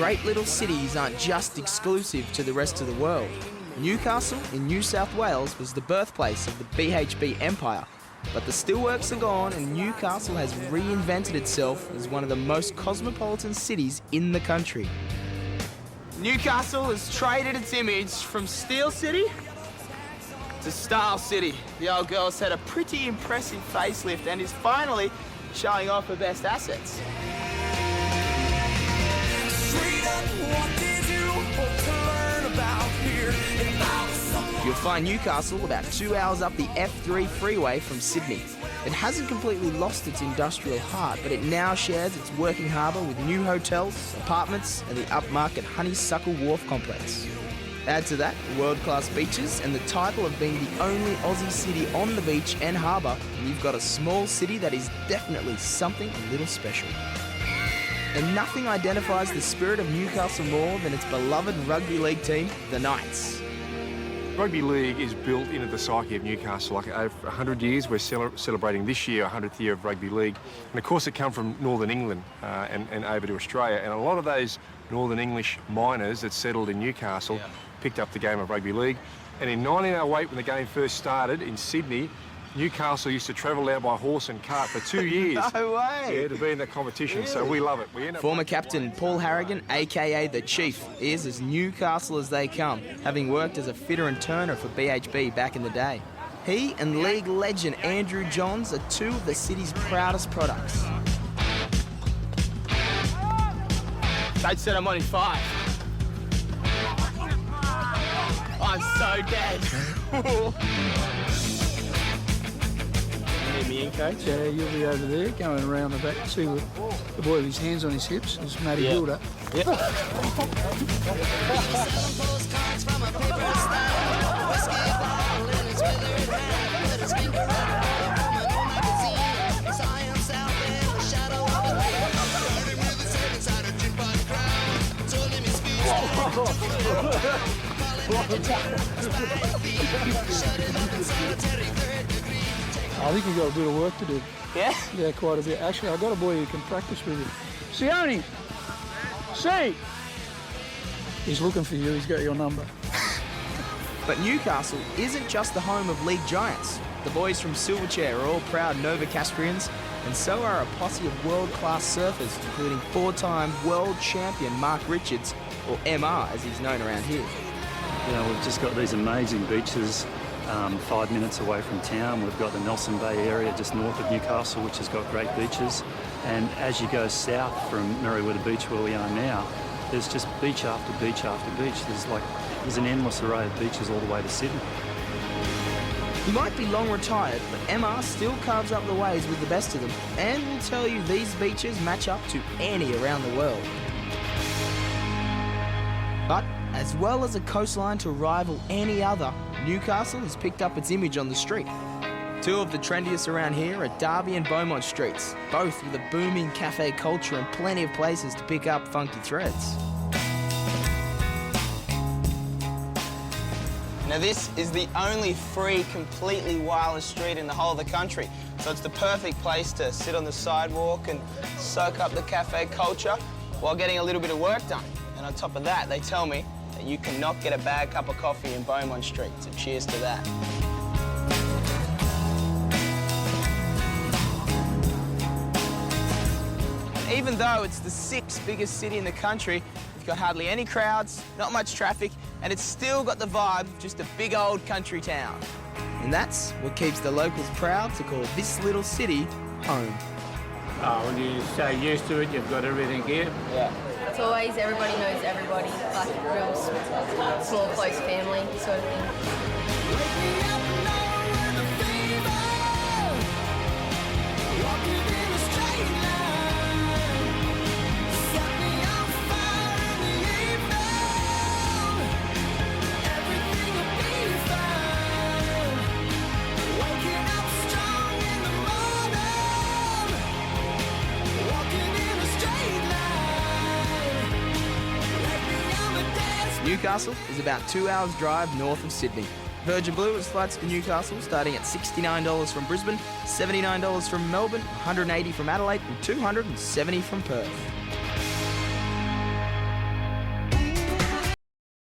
great little cities aren't just exclusive to the rest of the world. Newcastle in New South Wales was the birthplace of the BHP Empire, but the steelworks are gone and Newcastle has reinvented itself as one of the most cosmopolitan cities in the country. Newcastle has traded its image from Steel City to Style City. The old girl's had a pretty impressive facelift and is finally showing off her best assets. You'll find Newcastle about 2 hours up the F3 freeway from Sydney. It hasn't completely lost its industrial heart, but it now shares its working harbour with new hotels, apartments and the upmarket Honeysuckle Wharf complex. Add to that world-class beaches and the title of being the only Aussie city on the beach and harbour, and you've got a small city that is definitely something a little special. And nothing identifies the spirit of Newcastle more than its beloved rugby league team, the Knights. Rugby league is built into the psyche of Newcastle. Like over 100 years, we're celebrating this year 100th year of rugby league. And of course it come from Northern England and over to Australia. And a lot of those Northern English miners that settled in Newcastle picked up the game of rugby league. And in 1908, when the game first started in Sydney, Newcastle used to travel out by horse and cart for 2 years. No way! Yeah, to be in that competition, really? So we love it. Former captain Paul Harrigan, aka The Chief, is as Newcastle as they come, having worked as a fitter and turner for BHP back in the day. He and league legend Andrew Johns are two of the city's proudest products. They'd said I'm only 5. I'm so dead. Me in, coach? Yeah, you'll be over there going around the back. See the boy with his hands on his hips. It's Matty Gilder. Yep. I think you've got a bit of work to do. Yeah? Yeah, quite a bit. Actually, I've got a boy who can practice with you. Sione! See! He's looking for you. He's got your number. But Newcastle isn't just the home of league giants. The boys from Silverchair are all proud Nova Castrians, and so are a posse of world-class surfers, including 4-time world champion Mark Richards, or MR as he's known around here. You know, we've just got these amazing beaches 5 minutes away from town. We've got the Nelson Bay area just north of Newcastle, which has got great beaches. And as you go south from Merriweather Beach, where we are now, there's just beach after beach after beach. There's an endless array of beaches all the way to Sydney. He might be long retired, but MR still carves up the waves with the best of them, and will tell you these beaches match up to any around the world. But as well as a coastline to rival any other, Newcastle has picked up its image on the street. Two of the trendiest around here are Derby and Beaumont streets, both with a booming cafe culture and plenty of places to pick up funky threads. Now this is the only free, completely wireless street in the whole of the country, so it's the perfect place to sit on the sidewalk and soak up the cafe culture while getting a little bit of work done. And on top of that, they tell me that you cannot get a bad cup of coffee in Beaumont Street, so cheers to that. Even though it's the 6th biggest city in the country, it's got hardly any crowds, not much traffic, and it's still got the vibe of just a big old country town. And that's what keeps the locals proud to call this little city home. When you say used to it, you've got everything here. Yeah. It's always everybody knows everybody, like a real small, close family sort of thing. Newcastle is about 2 hours drive north of Sydney. Virgin Blue has flights to Newcastle starting at $69 from Brisbane, $79 from Melbourne, $180 from Adelaide and $270 from Perth.